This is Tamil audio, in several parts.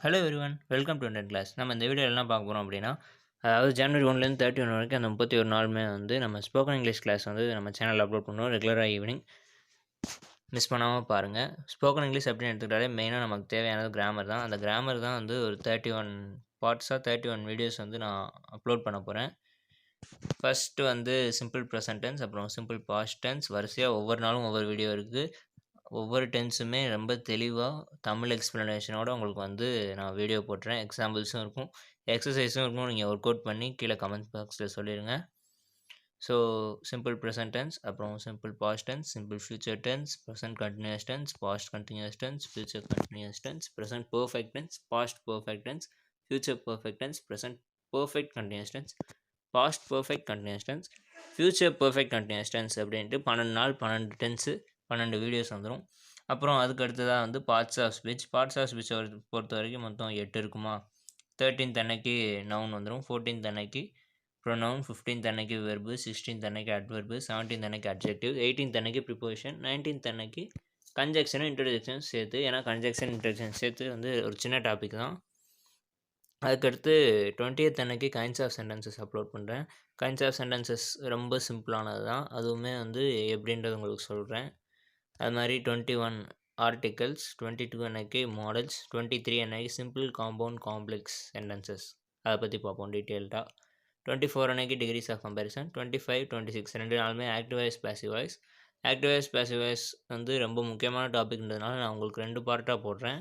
Hello everyone welcome to Indian class. நம்ம இந்த வீடியோவில் என்ன பார்க்க போகிறோம் அப்படின்னா, அதாவது ஜனவரி 1லேருந்து 31 வரைக்கும் அந்த 31 நாளுமே வந்து நம்ம ஸ்போக்கன் இங்கிலீஷ் கிளாஸ் வந்து நம்ம சேனலில் அப்லோட் பண்ணுவோம். ரெகுலராக ஈவினிங் மிஸ் பண்ணாமல் பாருங்கள். ஸ்போக்கன் இங்கிலீஷ் அப்படின்னு எடுத்துக்கிட்டாலே மெயினாக நமக்கு தேவையானது கிராமர் தான். அந்த கிராமர் தான் வந்து ஒரு 31 பார்ட்ஸாக 31 வீடியோஸ் வந்து நான் அப்லோட் பண்ண போகிறேன். ஃபஸ்ட்டு வந்து சிம்பிள் ப்ரெசன்ட் டென்ஸ், அப்புறம் சிம்பிள் பாஸ்ட் டென்ஸ், வரிசையாக ஒவ்வொரு நாளும் ஒவ்வொரு வீடியோ இருக்குது. ஒவ்வொரு டென்ஸுமே ரொம்ப தெளிவாக தமிழ் எக்ஸ்ப்ளனேஷனோடு உங்களுக்கு வந்து நான் வீடியோ போட்டுறேன். எக்ஸாம்பிள்ஸும் இருக்கும், எக்ஸசைஸும் இருக்கும். நீங்கள் ஒர்க் அவுட் பண்ணி கீழே கமெண்ட் பாக்ஸில் சொல்லிடுங்க. ஸோ சிம்பிள் ப்ரெசன்ட் டென்ஸ், அப்புறம் simple past tense, simple future tense, present continuous tense, past continuous tense, future continuous tense, present perfect tense, past perfect tense, future perfect tense, present perfect continuous tense, past perfect continuous tense, future perfect continuous tense அப்படின்ட்டு 12 நாள் 12 டென்ஸு 12 வீடியோஸ் வந்துடும். அப்புறம் அதுக்கு அடுத்ததாக வந்து parts of speech. Parts of speech பொறுத்த வரைக்கும் மொத்தம் 8 இருக்குமா. 13th அன்னைக்கு நவுன் வந்துடும், 14th அன்னைக்கு ப்ரொனவுன், 15th அன்னைக்கு வெர்பு, 16th அன்னைக்கு அட்வெர்பு, 17th அன்னைக்கு அட்ஜெக்டிவ், 18th அன்னைக்கு ப்ரிப்போசிஷன், 19th அன்னைக்கு கன்ஜெக்ஷனும் இன்ட்ரடக்ஷன் சேர்த்து. ஏன்னா கன்ஜெக்ஷன் இன்ட்ரடக்ஷன் சேர்த்து வந்து ஒரு சின்ன டாபிக் தான். அதுக்கடுத்து 20th அன்னைக்கு கைண்ட்ஸ் ஆஃப் சென்டென்சஸ் அப்லோட் பண்ணுறேன். கைண்ட்ஸ் ஆஃப் சென்டென்சஸ் ரொம்ப சிம்பிளானது தான், அதுவுமே வந்து எப்படின்றது உங்களுக்கு சொல்கிறேன். அது மாதிரி 21 ஆர்டிகல்ஸ், 22 அன்னைக்கு மாடல்ஸ், 23 அன்னைக்கு சிம்பிள் காம்பவுண்ட் காம்ப்ளெக்ஸ் சென்டென்சஸ் அதை பற்றி பார்ப்போம் டீட்டெயில்டாக. 24 அன்னைக்கு டிகிரிஸ் ஆஃப் கம்பேரிசன், 25 26 ரெண்டு நாளுமே active voice passive voice. Active voice passive voice வந்து ரொம்ப முக்கியமான டாபிக்ன்றதுனால நான் உங்களுக்கு 2 பார்ட்டாக போடுறேன்.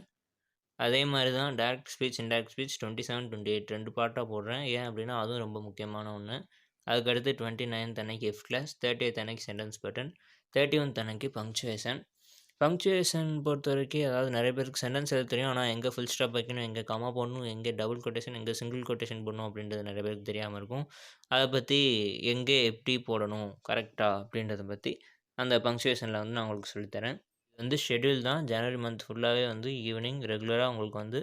அதே மாதிரி தான் டைரக்ட் ஸ்பீச் இன்டைரக்ட் ஸ்பீச் 27 28 2 பார்ட்டாக போடுறேன். ஏன் அப்படின்னா அதுவும் ரொம்ப முக்கியமான ஒன்று. அதுக்கடுத்து 29th அன்னைக்கு எஃப் கிளாஸ், 30th அன்னைக்கு சென்டென்ஸ் பேட்டர்ன், 31st அன்னைக்கு பங்க்சுவேஷன். பங்க்சுவேஷன் பொறுத்த வரைக்கும் அதாவது நிறைய பேருக்கு சென்டென்ஸ் எழுத தெரியும், ஆனால் எங்கே ஃபுல் ஸ்டாப் வைக்கணும், எங்கே கமா போடணும், எங்கே டபுள் கொட்டேஷன், எங்கே சிங்கிள் கொட்டேஷன் போடணும் அப்படின்றது நிறைய பேருக்கு தெரியாமல் இருக்கும். அதை பற்றி எங்கே எப்படி போடணும் கரெக்டாக அப்படின்றத பற்றி அந்த பங்க்சுவேஷனில் வந்து நான் உங்களுக்கு சொல்லித்தரேன். இது வந்து ஷெட்யூல் தான். ஜனவரி மந்த் ஃபுல்லாகவே வந்து ஈவினிங் ரெகுலராக உங்களுக்கு வந்து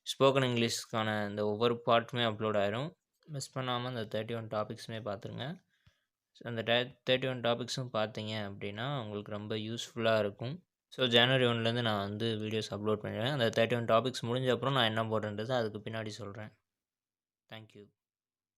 ஸ்போக்கன் இங்கிலீஷ்க்கான இந்த ஒவ்வொரு பார்ட்டுமே அப்லோட் ஆயிரும். மிஸ் பண்ணாமல் அந்த 31 டாபிக்ஸுமே பார்த்துருங்க. அந்த 31 டாபிக்ஸும் பார்த்தீங்க அப்படின்னா உங்களுக்கு ரொம்ப யூஸ்ஃபுல்லாக இருக்கும். ஸோ ஜனவரி 1லேருந்து நான் வந்து வீடியோஸ் அப்லோட் பண்ணிடுவேன். அந்த 31 டாபிக்ஸ் முடிஞ்ச அப்புறம் நான் என்ன போடுறேன்றது அதுக்கு பின்னாடி சொல்கிறேன். தேங்க்யூ.